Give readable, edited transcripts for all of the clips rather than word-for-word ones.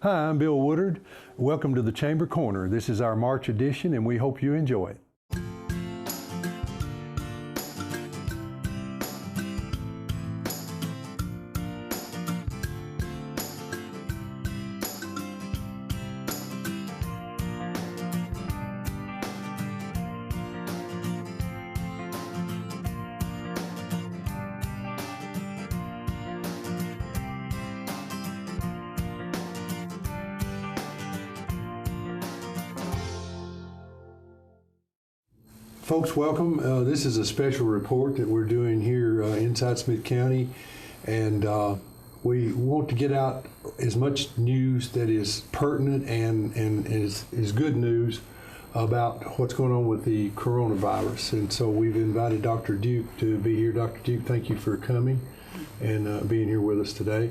Hi, I'm Bill Woodard. Welcome to the Chamber Corner. This is our March edition, and we hope you enjoy it. Folks, welcome. This is a special report that we're doing here inside Smith County, and we want to get out as much news that is pertinent and is good news about what's going on with the coronavirus. And so we've invited Dr. Duke to be here. Dr. Duke, thank you for coming and being here with us today.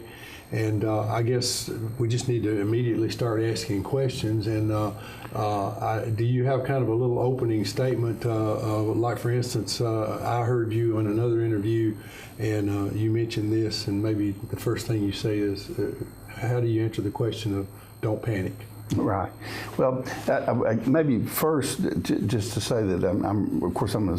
And I guess we just need to immediately start asking questions. And do you have kind of a little opening statement? Like, for instance, I heard you in another interview, and you mentioned this, and maybe the first thing you say is, how do you answer the question of don't panic? Right. Well, maybe first, just to say that of course, I'm a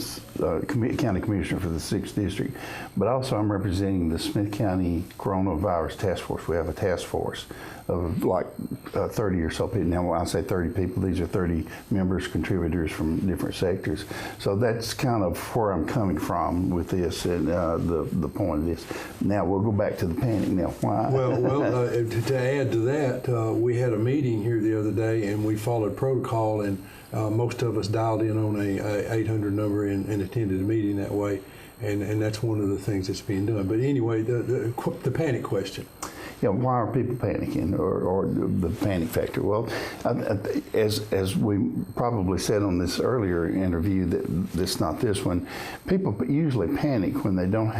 county commissioner for the 6th District, but also I'm representing the Smith County Coronavirus Task Force. We have a task force of like 30 or so people. Now, when I say 30 people, these are 30 members, contributors from different sectors. So that's kind of where I'm coming from with this and the point of this. Now, we'll go back to the panic now. Why? Well, to add to that, we had a meeting here the other day, and we followed protocol, and most of us dialed in on a 800 number and attended the meeting that way, and that's one of the things that's being done. But anyway, the panic question. Yeah, why are people panicking, or the panic factor? Well, as we probably said on this earlier interview, that's not this one, people usually panic when they don't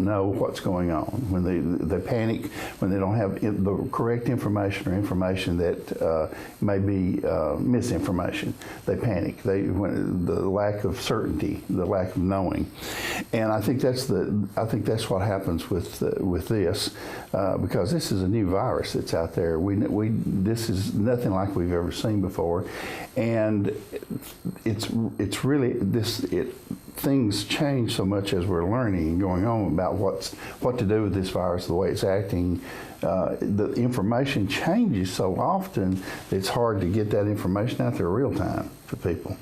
know what's going on, when they panic when they don't have the correct information or information that may be misinformation. They panic. When the lack of certainty, the lack of knowing, and I think that's what happens with this. Because this is a new virus that's out there. This is nothing like we've ever seen before, and it's really things change so much as we're learning and going on about what to do with this virus, the way it's acting. The information changes so often that it's hard to get that information out there real time for people,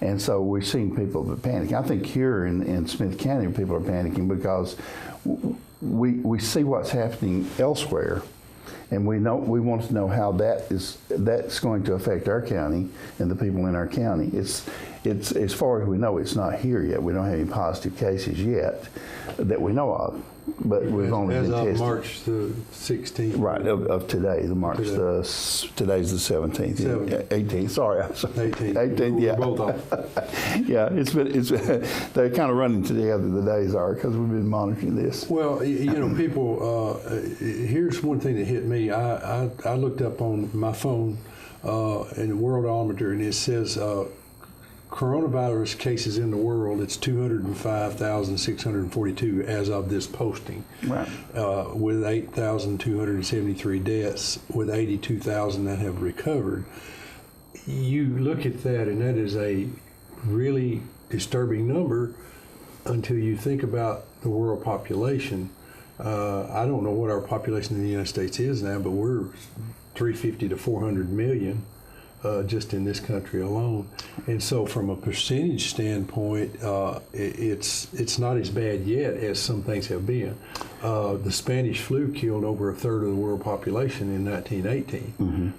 and so we're seeing people panic. I think here in Smith County, people are panicking because we see what's happening elsewhere, and we want to know how that's going to affect our county and the people in our county. It's as far as we know, it's not here yet. We don't have any positive cases yet that we know of, but we've only been tested. As of March the 16th. Right, of today, today's the 17th, 18th. Sorry, I'm sorry. 18th. Yeah. We're both off. Yeah, it's they're kind of running together. The days are, because we've been monitoring this. Well, people. Here's one thing that hit me. I looked up on my phone in the Worldometer, and it says coronavirus cases in the world, it's 205,642 as of this posting, right. With 8,273 deaths, with 82,000 that have recovered. You look at that, and that is a really disturbing number until you think about the world population. I don't know what our population in the United States is now, but we're 350 to 400 million. Just in this country alone, and so from a percentage standpoint, it's not as bad yet as some things have been. The Spanish flu killed over a third of the world population in 1918. Mm-hmm.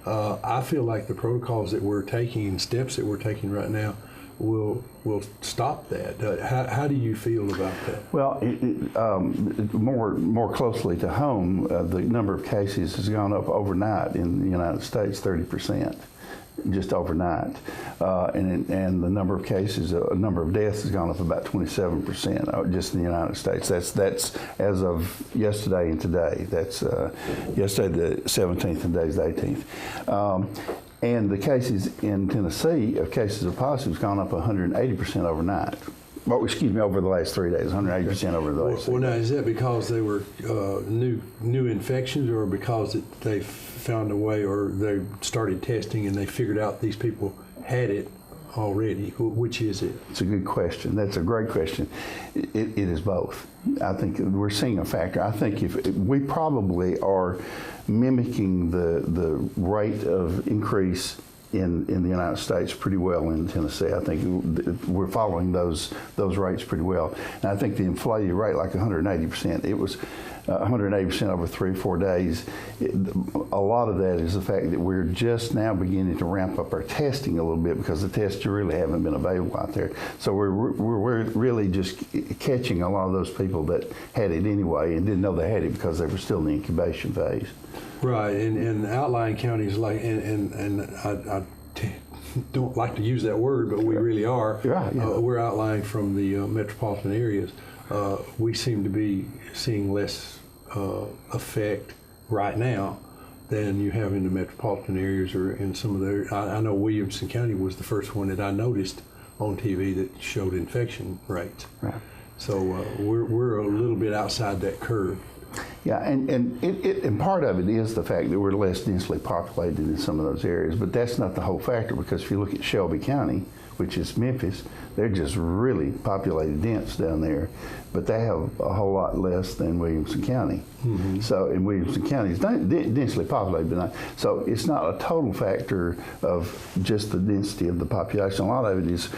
I feel like the protocols that we're taking and steps that we're taking right now will stop that. How do you feel about that? Well, more closely to home, the number of cases has gone up overnight in the United States, 30%. Just overnight, and the number of cases, number of deaths has gone up about 27% just in the United States. That's as of yesterday and today. That's yesterday the 17th and today's the 18th. And the cases in Tennessee of cases of positive has gone up 180% overnight. Well, excuse me, over the last 3 days, 180% over the last 3 Well, now, days. is that because they were new they or because they found a way, or they started testing and they figured out these people had it already? Which is it? It's a good question. That's a great question. It is both. I think we're seeing a factor. I think if we probably are mimicking the rate of increase in the United States pretty well in Tennessee. I think we're following those rates pretty well. And I think the inflated rate, like 180%, it was 180% over 3 or 4 days. A lot of that is the fact that we're just now beginning to ramp up our testing a little bit because the tests really haven't been available out there. So we're really just catching a lot of those people that had it anyway and didn't know they had it because they were still in the incubation phase. Right, and outlying counties like, and I don't like to use that word, but we really are. Right, yeah. We're outlying from the metropolitan areas. We seem to be seeing less effect right now than you have in the metropolitan areas or in some of the. I know Williamson County was the first one that I noticed on TV that showed infection rates. Right. So we're a little bit outside that curve. Yeah, and part of it is the fact that we're less densely populated in some of those areas, but that's not the whole factor, because if you look at Shelby County, which is Memphis, they're just really populated dense down there, but they have a whole lot less than Williamson County. Mm-hmm. So in Williamson County, it's densely populated, but not, so it's not a total factor of just the density of the population. A lot of it is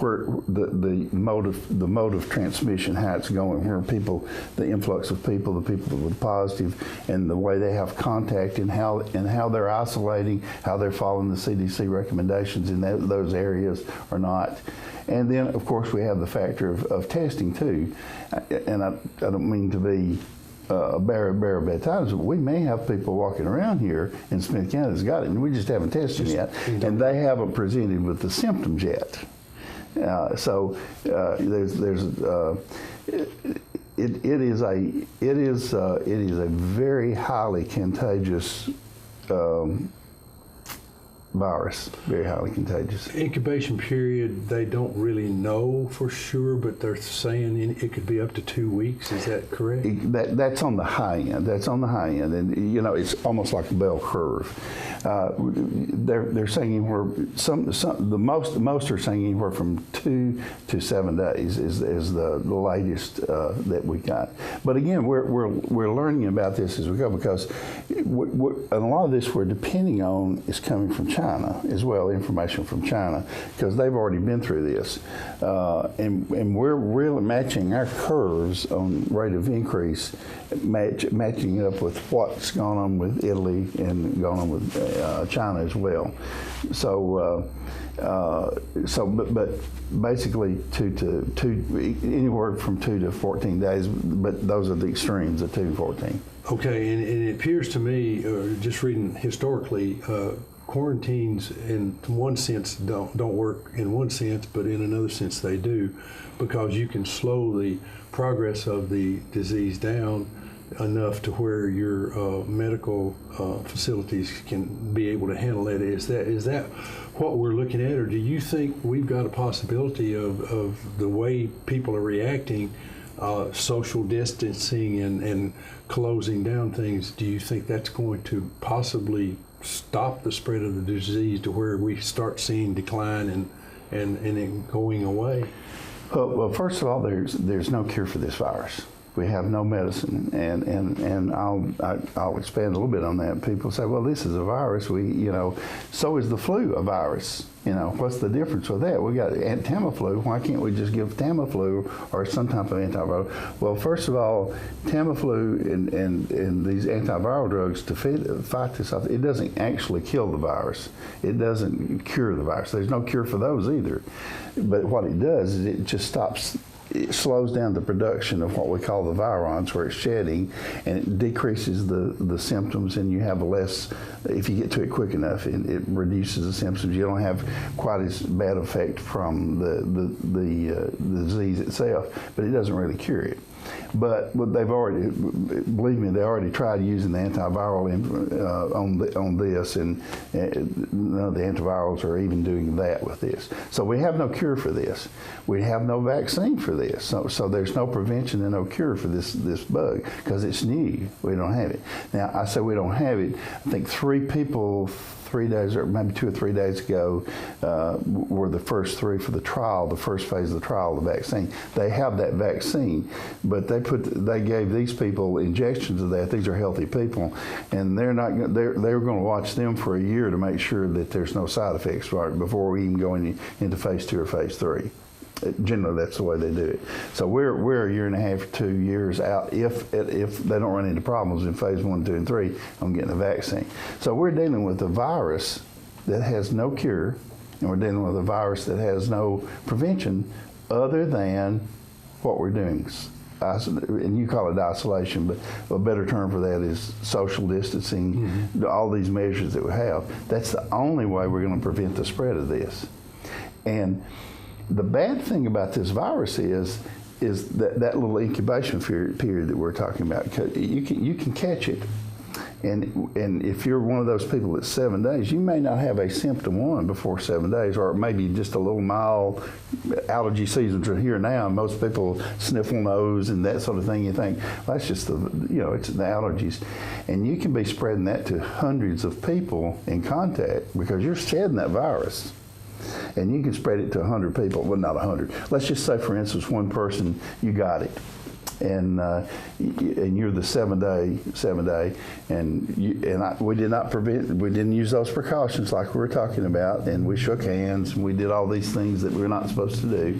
where the mode of transmission, how it's going, where people, the influx of people, the people with positive, and the way they have contact, and how they're isolating, how they're following the CDC recommendations in those areas or not. And then, of course, we have the factor of testing too. And I don't mean to be a bearer of bad times, but we may have people walking around here in Smith County that's got it, and we just haven't tested them yet, and they haven't presented with the symptoms yet. So it is a very highly contagious virus, very highly contagious. Incubation period, they don't really know for sure, but they're saying it could be up to 2 weeks. Is that correct? That's on the high end. That's on the high end, and it's almost like a bell curve. They're saying anywhere, most are saying anywhere from 2 to 7 days is the latest that we got. But again, we're learning about this as we go, because a lot of this we're depending on is coming from China as well, information from China, because they've already been through this, and we're really matching our curves on rate of increase, matching it up with what's going on with Italy and going on with China as well. So, but basically anywhere from 2 to 14 days. But those are the extremes, the 2 to 14. Okay, and it appears to me, just reading historically, quarantines in one sense don't work in one sense, but in another sense they do, because you can slow the progress of the disease down enough to where your medical facilities can be able to handle it. Is that what we're looking at, or do you think we've got a possibility of the way people are reacting, social distancing and closing down things? Do you think that's going to possibly stop the spread of the disease to where we start seeing decline and it going away? Well, first of all, there's no cure for this virus. We have no medicine, and I'll expand a little bit on that. People say, well, this is a virus. So is the flu a virus? What's the difference with that? We got Tamiflu. Why can't we just give Tamiflu or some type of antiviral? Well, first of all, Tamiflu and these antiviral drugs to fight this off, it doesn't actually kill the virus. It doesn't cure the virus. There's no cure for those either. But what it does is it slows down the production of what we call the virons, where it's shedding, and it decreases the symptoms, and you have if you get to it quick enough, it reduces the symptoms. You don't have quite as bad effect from the disease itself, but it doesn't really cure it. But they've already, believe me, they already tried using the antiviral on this, and none of the antivirals are even doing that with this. So we have no cure for this. We have no vaccine for this. So there's no prevention and no cure for this bug because it's new. We don't have it. Now, I say we don't have it. I think 3 people 3 days or maybe 2 or 3 days ago were the first 3 for the trial, the first phase of the trial of the vaccine. They have that vaccine, but they gave these people injections of that. These are healthy people, and they were going to watch them for a year to make sure that there's no side effects right before we even go into phase 2 or phase 3. Generally, that's the way they do it. So we're a year and a half, 2 years out if they don't run into problems in phase 1, 2, and 3 on getting the vaccine. So we're dealing with a virus that has no cure, and we're dealing with a virus that has no prevention other than what we're doing. And you call it isolation, but a better term for that is social distancing, all these measures that we have. That's the only way we're going to prevent the spread of this. And the bad thing about this virus is that little incubation period that we're talking about. You can catch it, and if you're one of those people that's 7 days, you may not have a symptom 1 before 7 days, or maybe just a little mild allergy seasons are here now. And most people sniffle nose and that sort of thing. You think, well, that's just it's the allergies, and you can be spreading that to hundreds of people in contact because you're shedding that virus. And you can spread it to 100 people. Well, not 100. Let's just say, for instance, one person, you got it, and you're the 7 day, and we didn't use those precautions like we were talking about, and we shook hands, and we did all these things that we're not supposed to do,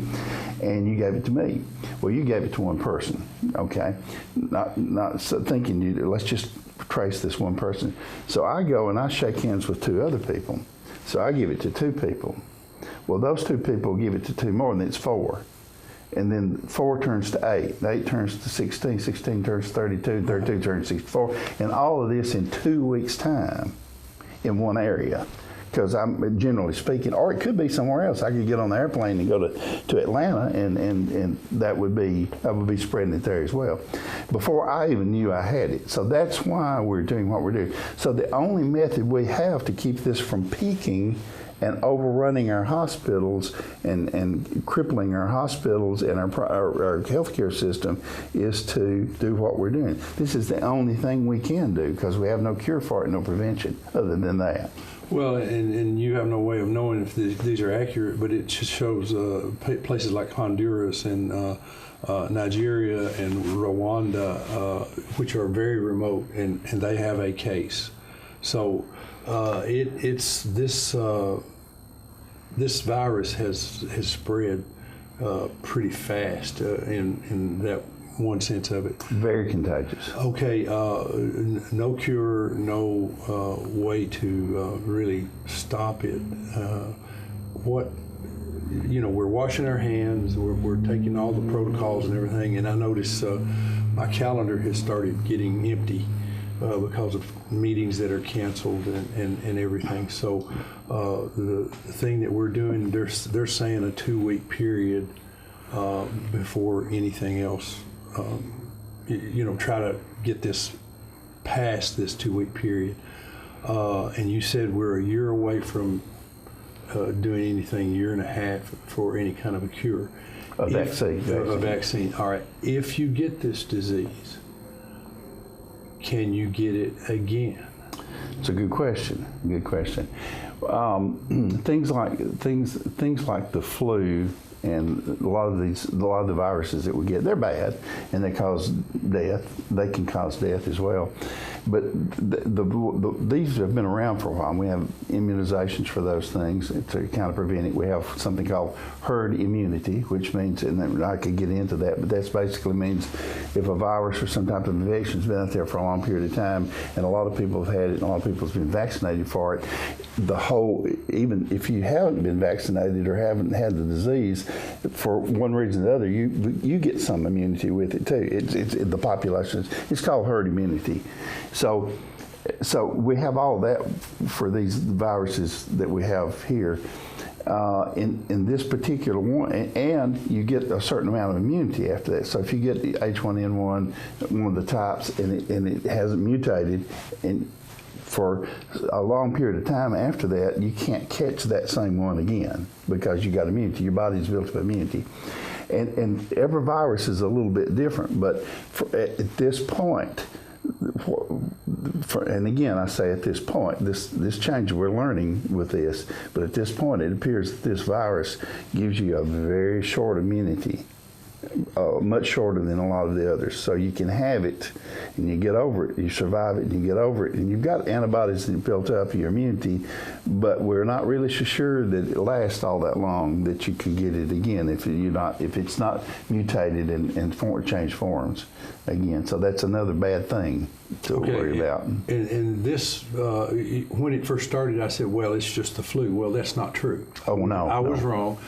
and you gave it to me. Well, you gave it to one person, okay? Not thinking let's just trace this one person. So I go and I shake hands with 2 other people. So I give it to 2 people. Well, those 2 people give it to 2 more, and then it's 4. And then 4 turns to 8, 8 turns to 16, 16 turns to 32, 32 turns to 64, and all of this in 2 weeks' time in one area. Because I'm generally speaking, or it could be somewhere else. I could get on the airplane and go to Atlanta, and that would be spreading it there as well. Before I even knew I had it. So that's why we're doing what we're doing. So the only method we have to keep this from peaking and overrunning our hospitals and crippling our hospitals and our healthcare system is to do what we're doing. This is the only thing we can do because we have no cure for it, no prevention other than that. Well, and you have no way of knowing if these are accurate, but it just shows places like Honduras and Nigeria and Rwanda, which are very remote, and they have a case. So it's this virus has spread pretty fast in that one sense of it. Very contagious. Okay, no cure, no way to really stop it. We're washing our hands, we're taking all the protocols and everything, and I notice my calendar has started getting empty because of meetings that are canceled and everything. So the thing that we're doing, they're saying a 2-week period before anything else. Try to get this past this 2-week period. And you said we're a year away from doing anything, 1.5 years for any kind of a cure. A vaccine. All right. If you get this disease, can you get it again? It's a good question. Things like the flu and a lot of the viruses that we get, they're bad and they cause death. They can cause death as well. But these have been around for a while. We have immunizations for those things to kind of prevent it. We have something called herd immunity, which means, and I could get into that, but that basically means if a virus or some type of infection has been out there for a long period of time, and a lot of people have had it, and a lot of people have been vaccinated for it, even if you haven't been vaccinated or haven't had the disease, for one reason or the other, you get some immunity with it too. It's the population. It's called herd immunity. So we have all that for these viruses that we have here. in this particular one, and you get a certain amount of immunity after that. So if you get the H1N1, one of the types, and it hasn't mutated, and for a long period of time after that, you can't catch that same one again because you got immunity. Your body's built up immunity. And every virus is a little bit different, but at this point, and again, I say at this point, this change we're learning with this, but at this point, it appears that this virus gives you a very short immunity, much shorter than a lot of the others. So you can have it, and you get over it, you survive it, and you get over it, and you've got antibodies that built up your immunity, but we're not really so sure that it lasts all that long that you can get it again if it's not mutated and changed forms again. So that's another bad thing to worry about. And this, when it first started, I said, well, it's just the flu. Well, that's not true. Oh, no. I was wrong.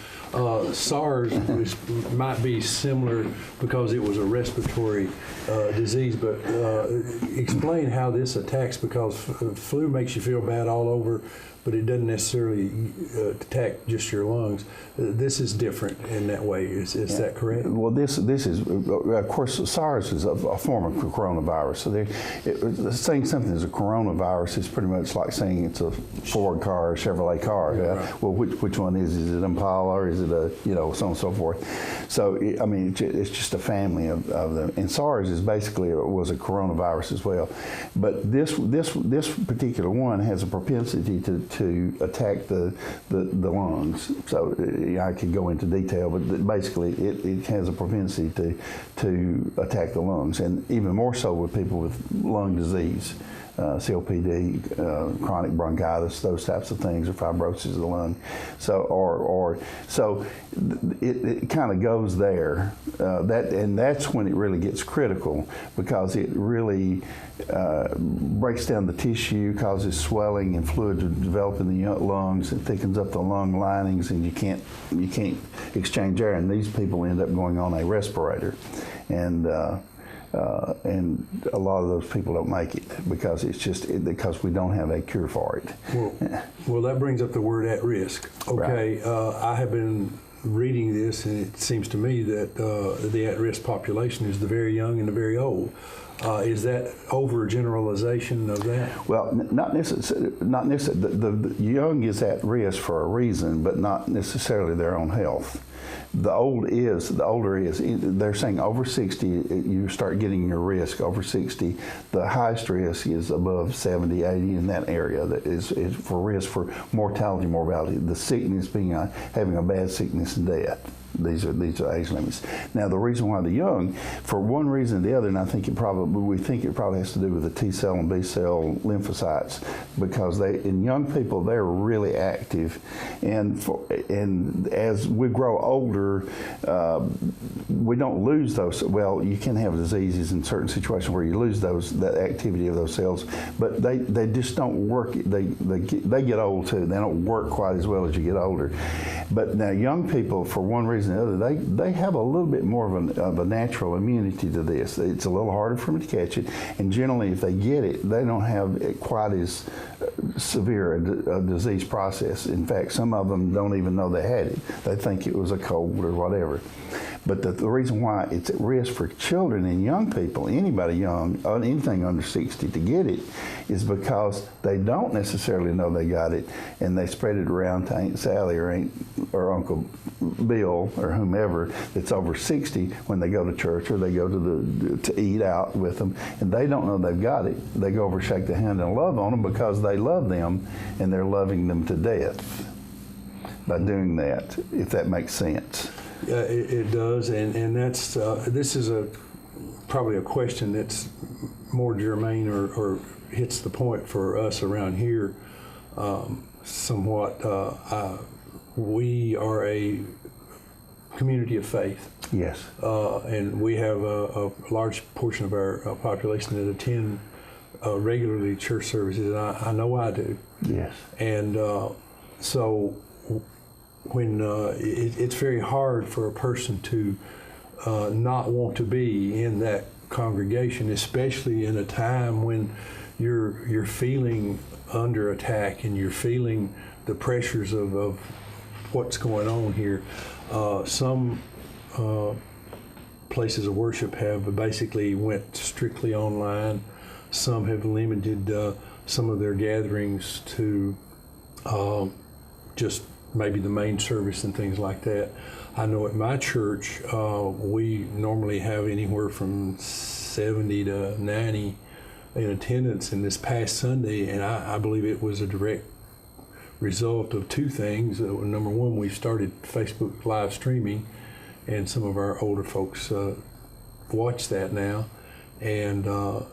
SARS might be similar because it was a respiratory disease, but explain how this attacks, because flu makes you feel bad all over, but it doesn't necessarily attack just your lungs. This is different in that way. Is that correct? Well, this is, of course, SARS is a form of coronavirus. So saying something is a coronavirus is pretty much like saying it's a Ford car or a Chevrolet car. Right. Well, which one is it? Is it Impala or is it a, so on and so forth? So, I mean, it's just a family of them. And SARS is basically was a coronavirus as well. But this particular one has a propensity to attack the lungs. So I could go into detail, but basically it has a propensity to attack the lungs, and even more so with people with lung disease, COPD, chronic bronchitis, those types of things, or fibrosis of the lung. So so it kind of goes there. And that's when it really gets critical, because it really breaks down the tissue, causes swelling and fluid to develop in the lungs, and thickens up the lung linings, and you can't exchange air. And these people end up going on a respirator, and a lot of those people don't make it because because we don't have a cure for it. Well, that brings up the word at risk. Okay, Right. I have been reading this, and it seems to me that the at-risk population is the very young and the very old. Is that overgeneralization of that? Well, not necessarily. The young is at risk for a reason, but not necessarily their own health. The older is, they're saying over 60, you start getting your risk over 60. The highest risk is above 70, 80 in that area. That is for risk for mortality, morbidity. The sickness being having a bad sickness and death. These are age limits. Now, the reason why the young, for one reason or the other, and we think it probably has to do with the T cell and B cell lymphocytes, because in young people they're really active, and as we grow older, we don't lose those. Well, you can have diseases in certain situations where you lose that activity of those cells, but they just don't work. They get old too. They don't work quite as well as you get older. But now young people, for one reason or the other, they have a little bit more of a natural immunity to this. It's a little harder for them to catch it, and generally if they get it, they don't have quite as severe a disease process. In fact, some of them don't even know they had it. They think it was a cold or whatever. But the reason why it's at risk for children and young people, anybody young, anything under 60 to get it, is because they don't necessarily know they got it, and they spread it around to Aunt Sally or Uncle Bill or whomever that's over 60 when they go to church or they go to eat out with them, and they don't know they've got it. They go over, shake their hand, and love on them because they love them, and they're loving them to death by doing that, if that makes sense. It does, and that's this is probably a question that's more germane or hits the point for us around here somewhat. We are a community of faith. Yes. And we have a large portion of our population that attend regularly church services, and I know I do. Yes. And so when it's very hard for a person to not want to be in that congregation, especially in a time when you're feeling under attack and you're feeling the pressures of what's going on here. Some places of worship have basically went strictly online. Some have limited some of their gatherings to just maybe the main service and things like that. I know at my church, we normally have anywhere from 70 to 90 in attendance, and this past Sunday, and I believe it was a direct result of two things. Number one, we started Facebook live streaming, and some of our older folks watch that now, and the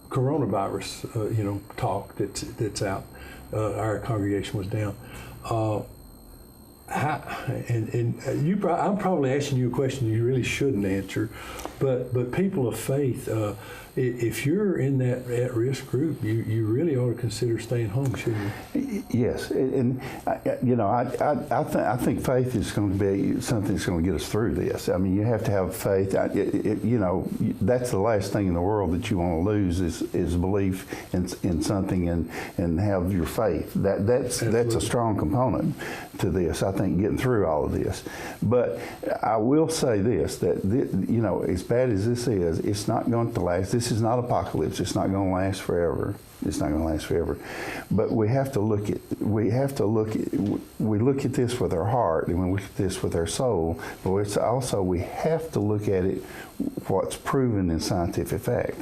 coronavirus, talk that's out. Our congregation was down. I'm probably asking you a question you really shouldn't answer, but people of faith, if you're in that at-risk group, you really ought to consider staying home, shouldn't you? Yes, and I think faith is going to be something that's going to get us through this. I mean, you have to have faith. That's the last thing in the world that you want to lose is belief in something and have your faith. That's a strong component to this. I think getting through all of this. But I will say this: that as bad as this is, it's not going to last. This is not apocalypse. It's not going to last forever. It's not going to last forever. But we look at this with our heart, and we look at this with our soul, but it's also, we have to look at it what's proven in scientific fact.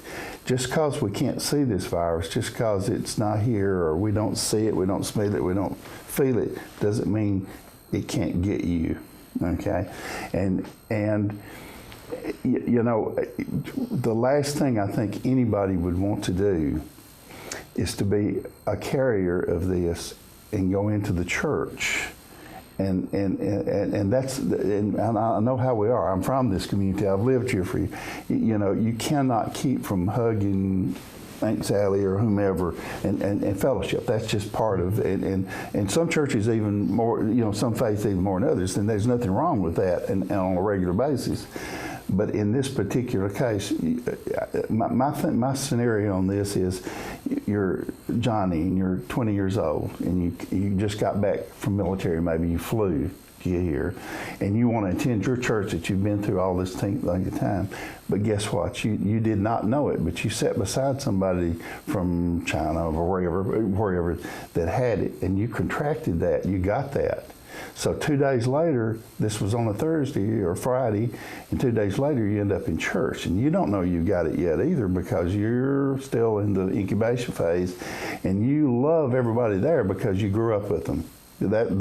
Just because we can't see this virus, just because it's not here, or we don't see it, we don't smell it, we don't feel it, doesn't mean it can't get you, okay? And the last thing I think anybody would want to do is to be a carrier of this and go into the church. And I know how we are. I'm from this community. I've lived here for you cannot keep from hugging Aunt Sally or whomever and fellowship. That's just part of it. And some churches even more, some faiths even more than others, and there's nothing wrong with that and on a regular basis. But in this particular case, my scenario on this is you're Johnny and you're 20 years old and you just got back from military, maybe you flew to get here, and you want to attend your church that you've been through all this time. But guess what? You did not know it, but you sat beside somebody from China or wherever that had it, and you contracted that, you got that. So 2 days later, this was on a Thursday or Friday, and 2 days later you end up in church, and you don't know you got it yet either because you're still in the incubation phase, and you love everybody there because you grew up with them. That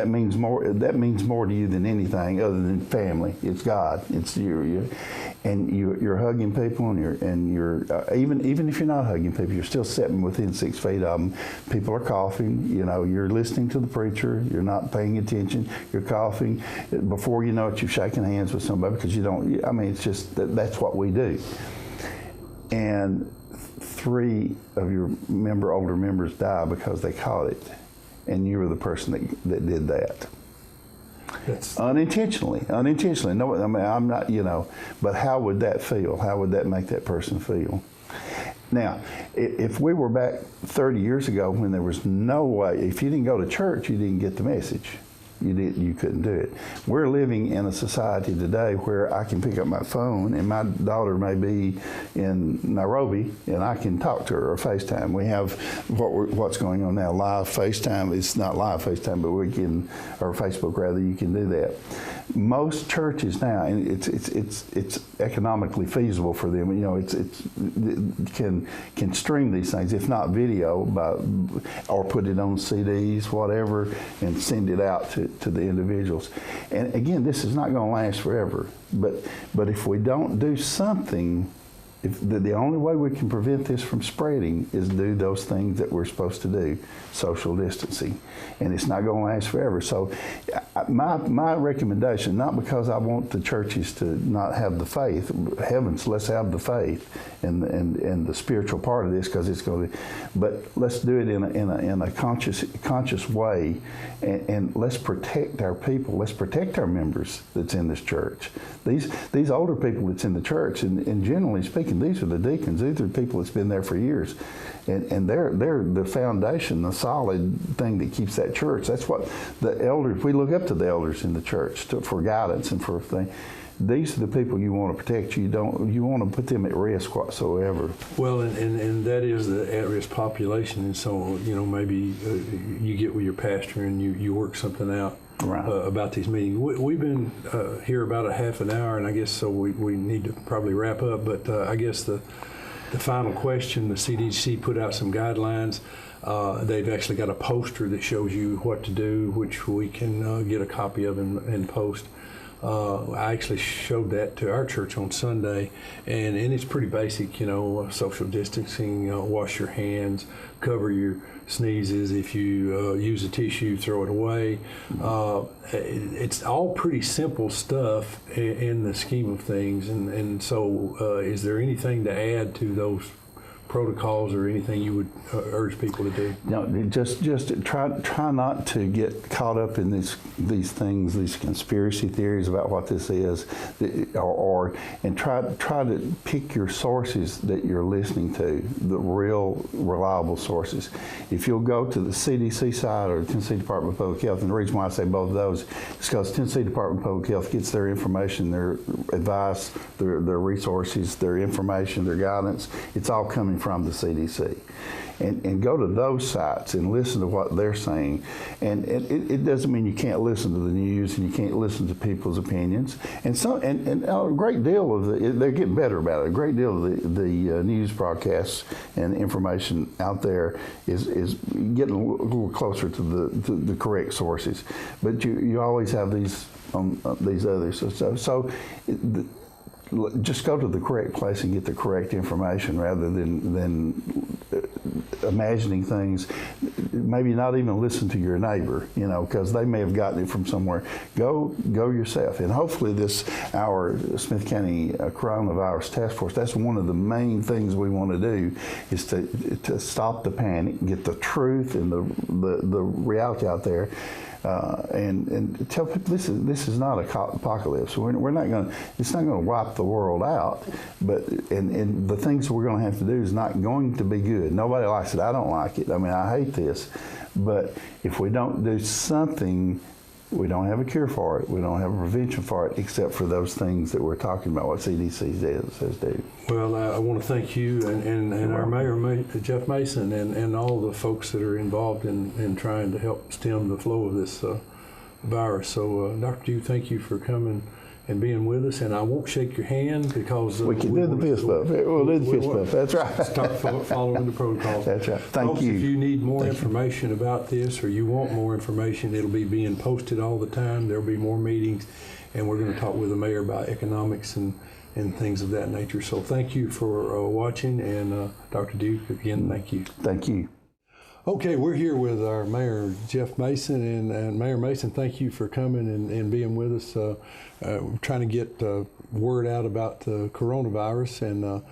means more. That means more to you than anything other than family. It's God. It's you. And you're hugging people, and you're even if you're not hugging people, you're still sitting within 6 feet of them. People are coughing. You're listening to the preacher. You're not paying attention. You're coughing. Before you know it, you're shaking hands with somebody because you don't. I mean, it's just that's what we do. And 3 of your older members die because they caught it, and you were the person that did that. That's unintentionally. No, I mean, I'm not, but how would that feel? How would that make that person feel? Now, if we were back 30 years ago when there was no way, if you didn't go to church, you didn't get the message. You couldn't do it. We're living in a society today where I can pick up my phone and my daughter may be in Nairobi and I can talk to her or FaceTime. We have what's going on now, live FaceTime. It's not live FaceTime, but we can, or Facebook rather, you can do that. Most churches now, and it's economically feasible for them. Can stream these things, if not video, or put it on CDs, whatever, and send it out to the individuals. And again, this is not going to last forever. But if we don't do something, the only way we can prevent this from spreading is do those things that we're supposed to do, social distancing, and it's not going to last forever. So my recommendation, not because I want the churches to not have the faith, heavens, let's have the faith and the spiritual part of this, because it's going to, but let's do it in a conscious way, and let's protect our people, let's protect our members that's in this church. These older people that's in the church, and generally speaking, deacon. These are the deacons. These are the people that's been there for years. And they're the foundation, the solid thing that keeps that church. That's what the elders, we look up to the elders in the church for guidance and for things. These are the people you want to protect. You want to put them at risk whatsoever. Well, and that is the at-risk population, and so maybe you get with your pastor and you work something out about these meetings. We've been here about a half an hour, and I guess so we need to probably wrap up. But I guess the final question: the CDC put out some guidelines. They've actually got a poster that shows you what to do, which we can get a copy of and post. I actually showed that to our church on Sunday, and it's pretty basic, social distancing, wash your hands, cover your sneezes. If you use a tissue, throw it away. It's all pretty simple stuff in the scheme of things, and so is there anything to add to those protocols or anything you would urge people to do? No, just try not to get caught up in these things, these conspiracy theories about what this is, and try to pick your sources that you're listening to, the real reliable sources. If you'll go to the CDC side or the Tennessee Department of Public Health, and the reason why I say both of those is because Tennessee Department of Public Health gets their information, their advice, their resources, their information, their guidance. It's all coming from the CDC. And go to those sites and listen to what they're saying. And it doesn't mean you can't listen to the news and you can't listen to people's opinions. And a great deal of they're getting better about it. A great deal of the news broadcasts and information out there is getting a little closer to the correct sources. But you always have these others. So just go to the correct place and get the correct information rather than imagining things. Maybe not even listen to your neighbor, because they may have gotten it from somewhere. Go yourself. And hopefully our Smith County Coronavirus Task Force, that's one of the main things we want to do, is to stop the panic, get the truth and the reality out there. And tell people this is not a apocalypse. We're not going. It's not going to wipe the world out. But and the things we're going to have to do is not going to be good. Nobody likes it. I don't like it. I mean, I hate this. But if we don't do something, we don't have a cure for it. We don't have a prevention for it, except for those things that we're talking about, what CDC says do. Well, I want to thank you and our Mayor, Jeff Mason, and all the folks that are involved in trying to help stem the flow of this virus. So, Dr. Dew, thank you for coming and being with us. And I won't shake your hand because we can do the fist bump. We'll do the fist bump. That's right. Start following the protocols. That's right. Thank you. If you need more information about this, or you want more information, it'll be being posted all the time. There'll be more meetings, and we're going to talk with the mayor about economics and things of that nature. So thank you for watching, and Dr. Duke, again, thank you. Thank you. Okay, we're here with our Mayor, Jeff Mason, and Mayor Mason, thank you for coming and being with us. We're trying to get word out about the coronavirus, and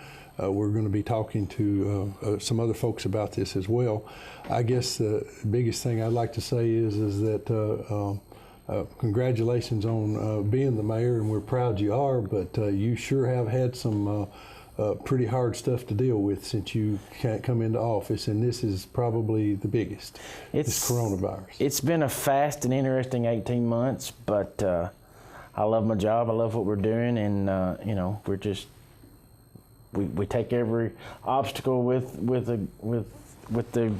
we're going to be talking to some other folks about this as well. I guess the biggest thing I'd like to say is that congratulations on being the mayor, and we're proud you are, but you sure have had some pretty hard stuff to deal with since you can't come into office, and this is probably the biggest. It's coronavirus. It's been a fast and interesting 18 months, but I love my job. I love what we're doing, and we're just we take every obstacle with the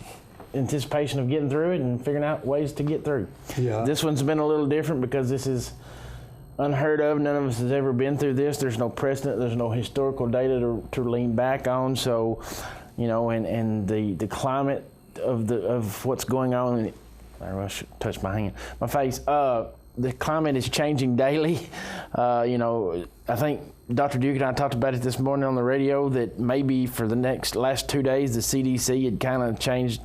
anticipation of getting through it and figuring out ways to get through. Yeah. This one's been a little different because this is unheard of. None of us has ever been through this. There's no precedent. There's no historical data to lean back on. So, and the climate of what's going on. I should touch my face. The climate is changing daily. I think Dr. Duke and I talked about it this morning on the radio that maybe for the last 2 days, the CDC had kind of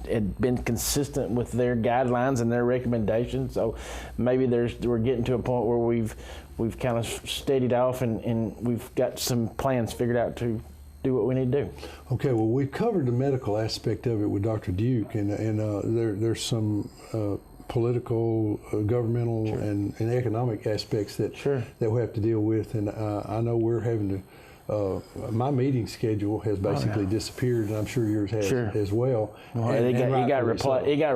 had been consistent with their guidelines and their recommendations. So maybe we're getting to a point where we've kind of steadied off and we've got some plans figured out to do what we need to do. Okay, well, we've covered the medical aspect of it with Dr. Duke, and there's some political, governmental, and economic aspects that we have to deal with, and I know we're having my meeting schedule has basically disappeared, and I'm sure yours has as well. Well, and it got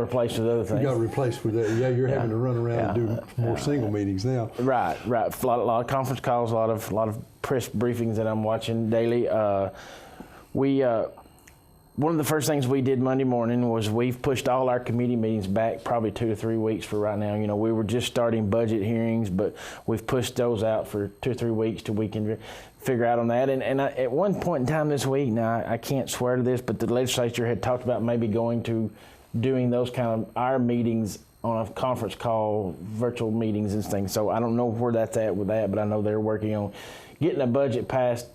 replaced with other things. You got replaced with that. Yeah, you're having to run around and do more single meetings now. Right. A lot of conference calls, a lot of press briefings that I'm watching daily. One of the first things we did Monday morning was we've pushed all our committee meetings back probably 2 to 3 weeks for right now. You know, we were just starting budget hearings, but we've pushed those out for 2 or 3 weeks till we can figure out on that. And at one point in time this week, now I can't swear to this, but the legislature had talked about maybe going to doing those kind of our meetings on a conference call, virtual meetings and things. So I don't know where that's at with that, but I know they're working on getting a budget passed,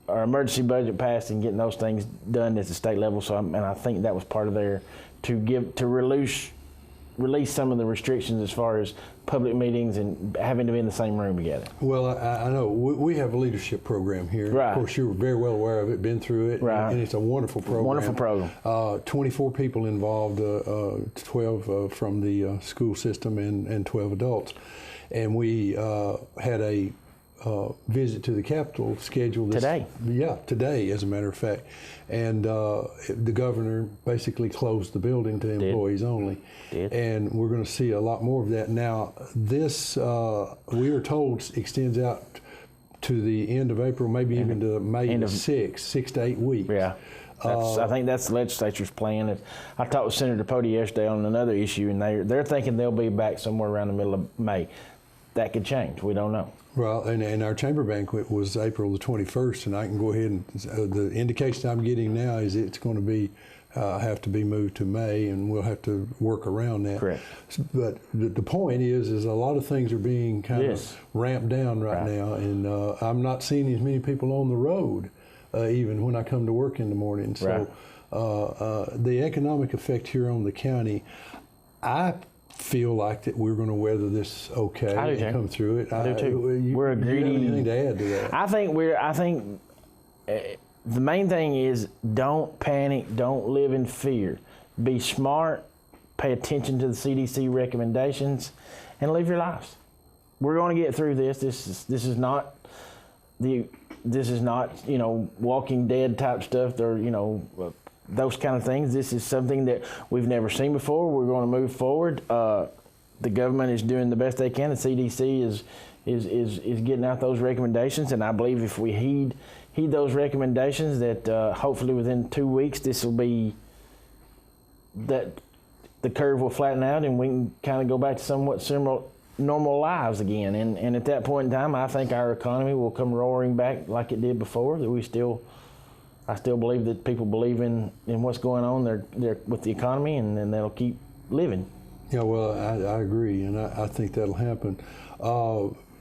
our emergency budget passed, and getting those things done at the state level. So, and I think that was part of their to release some of the restrictions as far as public meetings and having to be in the same room together. Well, I know we have a leadership program here. Right. Of course, you're very well aware of it, been through it, right. And it's a wonderful program. Wonderful program. 24 people involved, 12 from the school system and 12 adults. And we had a visit to the Capitol scheduled today. Yeah, today, as a matter of fact. And the governor basically closed the building to employees only. And we're going to see a lot more of that. Now, this, we are told, extends out to the end of April, maybe even to May 6 to 8 weeks. Yeah. I think that's the legislature's plan. I talked with Senator Pody yesterday on another issue, and they're thinking they'll be back somewhere around the middle of May. That could change. We don't know. Well, and our chamber banquet was April the 21st, and I can go ahead and the indication I'm getting now is it's going to be have to be moved to May, and we'll have to work around that. Correct. But the point is a lot of things are being kind of ramped down right now, and I'm not seeing as many people on the road even when I come to work in the morning. So the economic effect here on the county, I feel like that we're going to weather this okay and come through it. I do too. We're a greedy. You have anything to add to that? I think the main thing is don't panic, don't live in fear. Be smart, pay attention to the CDC recommendations, and live your lives. We're going to get through this. This is not Walking Dead type stuff or those kind of things. This is something that we've never seen before. We're going to move forward. The government is doing the best they can. The CDC is getting out those recommendations, and I believe if we heed those recommendations, that hopefully within 2 weeks that the curve will flatten out and we can kind of go back to somewhat similar normal lives again. And at that point in time, I think our economy will come roaring back like it did before. That I still believe that people believe in what's going on there with the economy, and then they'll keep living. Yeah, well, I agree, and I think that'll happen.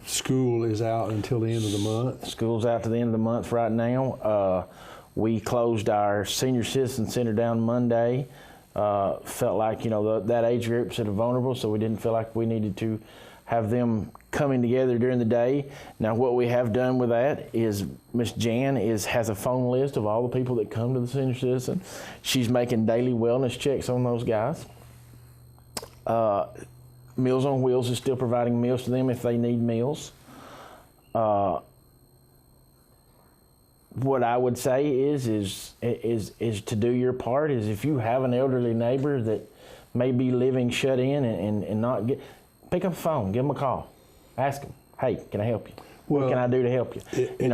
School is out until the end of the month. School's out to the end of the month right now. We closed our senior citizen center down Monday. Felt like, that age group's that are vulnerable, so we didn't feel like we needed to have them coming together during the day. Now, what we have done with that is Miss Jan has a phone list of all the people that come to the senior citizen. She's making daily wellness checks on those guys. Meals on Wheels is still providing meals to them if they need meals. What I would say is to do your part. Is if you have an elderly neighbor that may be living shut in and not pick up the phone, give them a call, ask them, hey, can I help you? What can I do to help you? And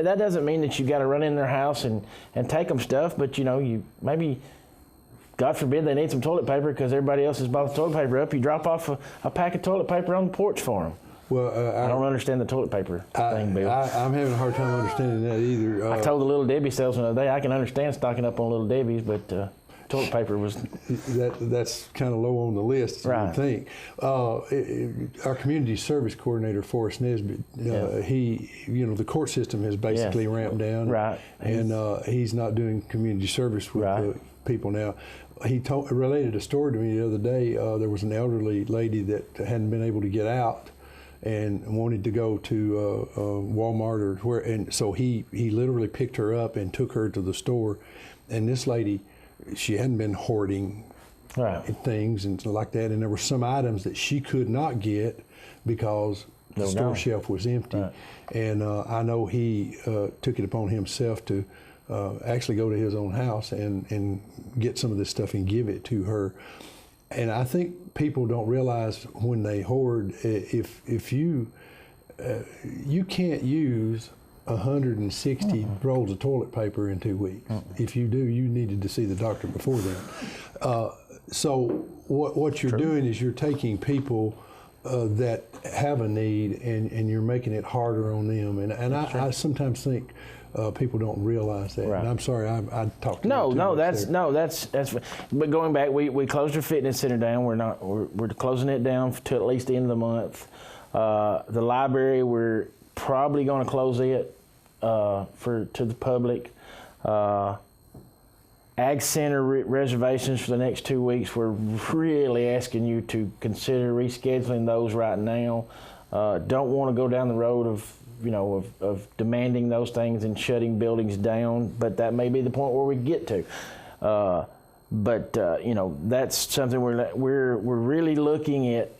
that doesn't mean that you got to run in their house and take them stuff, but you maybe, God forbid, they need some toilet paper because everybody else has bought the toilet paper up. You drop off a pack of toilet paper on the porch for them. Well, I don't understand the toilet paper thing, Bill. I'm having a hard time understanding that either. I told the Little Debbie salesman the other day, I can understand stocking up on Little Debbie's, but toilet paper was... That's kind of low on the list, I think. Our community service coordinator, Forrest Nesbitt, the court system has basically ramped down. Right. And he's not doing community service with the people now. He related a story to me the other day. There was an elderly lady that hadn't been able to get out and wanted to go to Walmart or where, and so he literally picked her up and took her to the store. And this lady, she hadn't been hoarding things and like that, and there were some items that she could not get because the No store doubt. shelf was empty. Right. And I know he took it upon himself to actually go to his own house and get some of this stuff and give it to her. And I think people don't realize when they hoard, if you can't use 160 rolls of toilet paper in 2 weeks. If you do, you needed to see the doctor before then. So what you're doing is you're taking people that have a need and you're making it harder on them. And I sometimes think people don't realize that. Right. And I'm sorry, I talked to No, you too much that's there. But going back, we closed our fitness center down. We're closing it down to at least the end of the month. The library, we're probably going to close it to the public. Ag Center reservations for the next 2 weeks, we're really asking you to consider rescheduling those right now. Don't want to go down the road of demanding those things and shutting buildings down, but that may be the point where we get to. That's something we're really looking at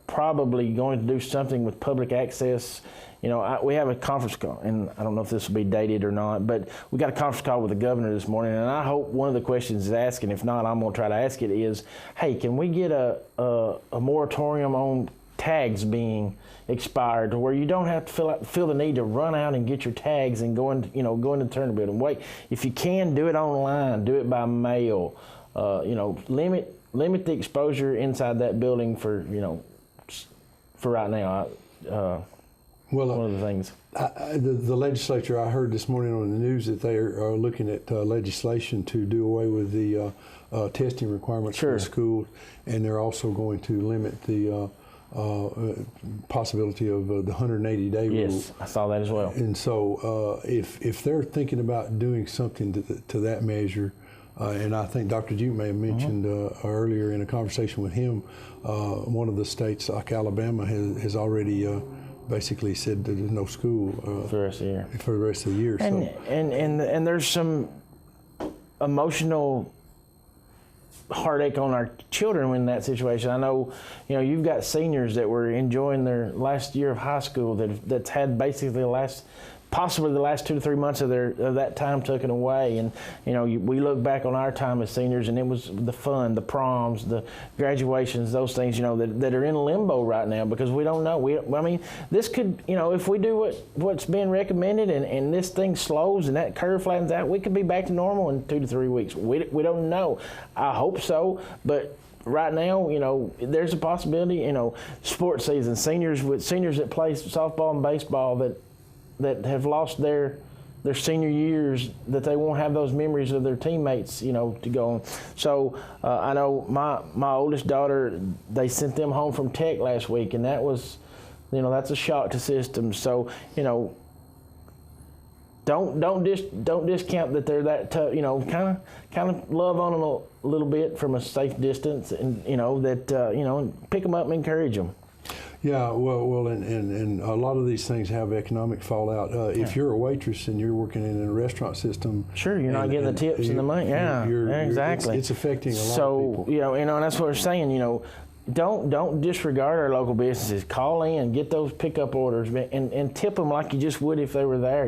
probably going to do something with public access. We have a conference call, and I don't know if this will be dated or not, but we got a conference call with the governor this morning, and I hope one of the questions is asked, and if not, I'm going to try to ask it, is, hey, can we get a moratorium on tags being expired to where you don't have to feel the need to run out and get your tags and go into the Turner building. Wait, if you can, do it online, do it by mail, limit the exposure inside that building for right now. One of the things. The legislature, I heard this morning on the news that they are looking at legislation to do away with the testing requirements for the schools, and they're also going to limit the possibility of the 180-day rule. Yes, I saw that as well. And so if they're thinking about doing something to that measure, and I think Dr. Duke may have mentioned earlier in a conversation with him, one of the states like Alabama has already basically said that there's no school for the rest of the year. For the rest of the year. And there's some emotional heartache on our children in that situation. I know, you've got seniors that were enjoying their last year of high school that's had basically possibly the last 2 to 3 months of that time taken away. And we look back on our time as seniors, and it was the fun, the proms, the graduations, those things that are in limbo right now because we don't know. This could, if we do what's being recommended and this thing slows and that curve flattens out, we could be back to normal in 2 to 3 weeks. We don't know. I hope so, but right now, there's a possibility. Sports season, seniors that play softball and baseball that have lost their senior years, that they won't have those memories of their teammates, to go on. So I know my oldest daughter, they sent them home from Tech last week, and that was, that's a shock to systems. So don't discount that they're that tough. Kind of love on them a little bit from a safe distance, and pick them up and encourage them. Yeah, well, and a lot of these things have economic fallout. If you're a waitress and you're working in a restaurant system, sure, you're not getting the tips and the money. Yeah, exactly. It's affecting a lot of people. And that's what we're saying. Don't disregard our local businesses. Call in, get those pickup orders, and tip them like you just would if they were there.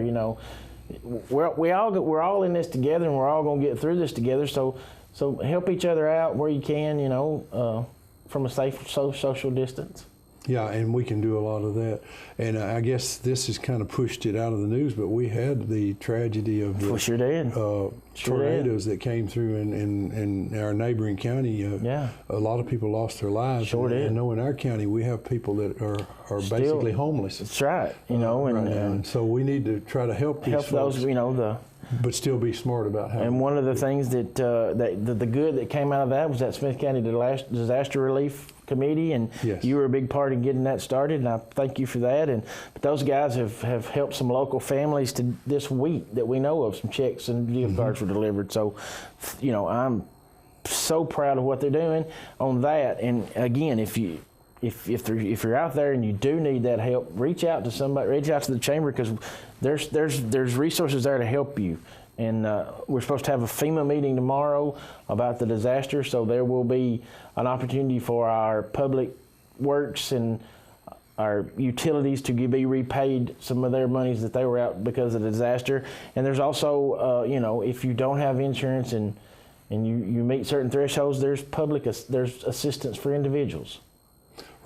We're all in this together, and we're all going to get through this together. So help each other out where you can. From a safe social distance. Yeah, and we can do a lot of that. And I guess this has kind of pushed it out of the news, but we had the tragedy of the tornadoes that came through in our neighboring county. A lot of people lost their lives. Sure did. I know in our county we have people that are basically homeless. That's right. And so we need to try to help these folks, those, but still be smart about how. And one of the things that the good that came out of that was that Smith County Disaster Relief Committee, and you were a big part in getting that started, and I thank you for that. But those guys have helped some local families this week that we know of. Some checks and gift cards were delivered. So, I'm so proud of what they're doing on that. And again, if you're out there and you do need that help, reach out to somebody, reach out to the chamber, because there's resources there to help you. And we're supposed to have a FEMA meeting tomorrow about the disaster, so there will be an opportunity for our public works and our utilities to be repaid some of their monies that they were out because of the disaster. And there's also, you know, if you don't have insurance and you meet certain thresholds, there's there's assistance for individuals.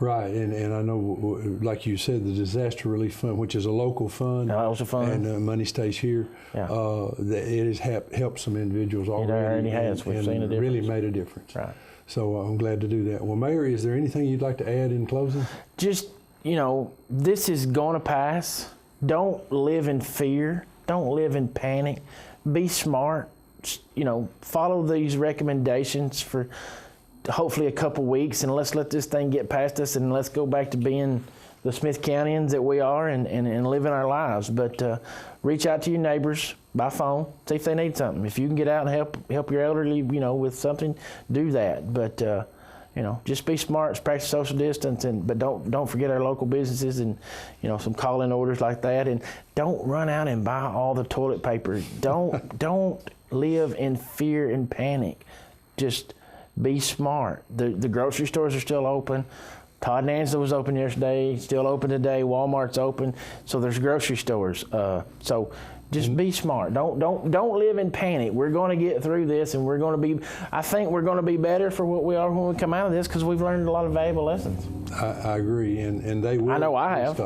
Right, and I know, like you said, the Disaster Relief Fund, which is a local fund, and money stays here. Yeah. It has helped some individuals already. It already has. We've seen a difference. Really made a difference. Right. So I'm glad to do that. Well, Mayor, is there anything you'd like to add in closing? Just, you know, this is going to pass. Don't live in fear. Don't live in panic. Be smart. You know, follow these recommendations for hopefully a couple weeks, and let's let this thing get past us, and let's go back to being the Smith Countyans that we are and living our lives. But reach out to your neighbors by phone, see if they need something. If you can get out and help your elderly, you know, with something, do that. But you know, just be smart, practice social distance, but don't forget our local businesses and, you know, some call-in orders like that. And don't run out and buy all the toilet paper. Don't live in fear and panic. Just be smart. The grocery stores are still open. Todd and Angela was open yesterday, still open today. Walmart's open. So there's grocery stores. So just be smart. Don't live in panic. We're going to get through this, and I think we're going to be better for what we are when we come out of this, because we've learned a lot of valuable lessons. I agree, and they will. I know I have.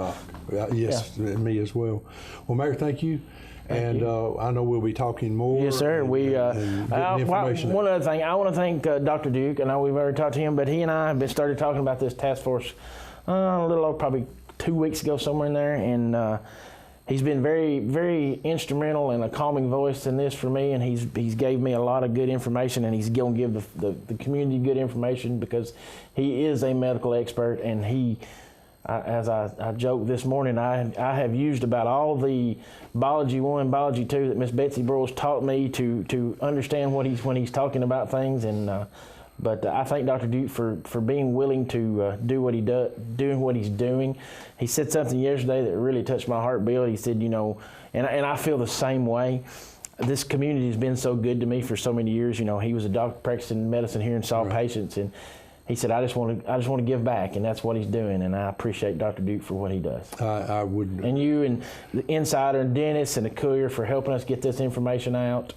Yes, yeah. Me as well. Well, Mayor, thank you. And I know we'll be talking more. Yes, sir. And information. One other thing, I want to thank Dr. Duke. I know we've already talked to him, but he and I have started talking about this task force a little over probably 2 weeks ago, somewhere in there. And he's been very, very instrumental and a calming voice in this for me. And he's gave me a lot of good information, and he's going to give the community good information, because he is a medical expert. And as I joked this morning, I have used about all the Biology 1, Biology 2 that Miss Betsy Broyles taught me to understand when he's talking about things. And but I thank Dr. Duke for being willing to do what doing what he's doing. He said something yesterday that really touched my heart, Bill. He said, you know, and I feel the same way. This community has been so good to me for so many years. You know, he was a doctor practicing medicine here and saw patients, and he said, I just want to give back, and that's what he's doing. And I appreciate Dr. Duke for what he does. I would. And you and the Insider and Dennis and the Courier for helping us get this information out.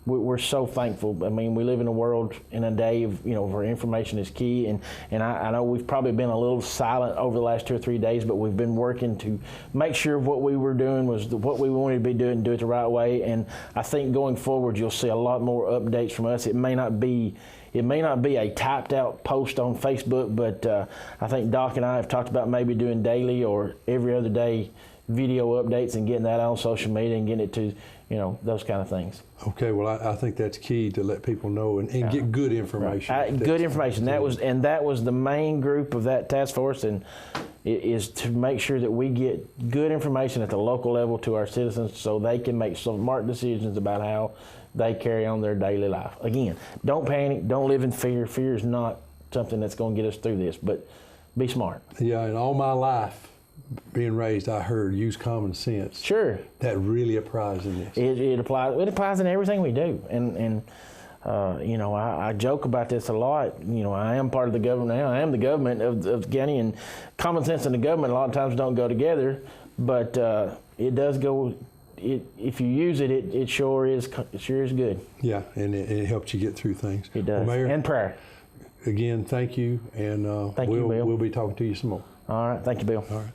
We're so thankful. I mean, we live in a world, in a day of, you know, where information is key. And I know we've probably been a little silent over the last 2 or 3 days, but we've been working to make sure what we were doing was what we wanted to be doing, and do it the right way. And I think going forward, you'll see a lot more updates from us. It may not be a typed out post on Facebook, but I think Doc and I have talked about maybe doing daily or every other day video updates and getting that on social media and getting it to, you know, those kind of things. Okay, well, I think that's key to let people know and get good information. Right. Good information. That was the main group of that task force, and it is to make sure that we get good information at the local level to our citizens, so they can make smart decisions about how they carry on their daily life. Again, don't panic. Don't live in fear. Fear is not something that's going to get us through this, but be smart. Yeah, and all my life being raised, I heard use common sense. Sure. That really applies in this. It applies. It applies in everything we do. And you know, I joke about this a lot. You know, I am part of the government now. I am the government of the county, and common sense and the government a lot of times don't go together. But it does go. If you use it, it sure is good. Yeah, and it helps you get through things. It does. Well, Mayor, and prayer. Again, thank you, and we'll be talking to you some more. All right, thank you, Bill. All right.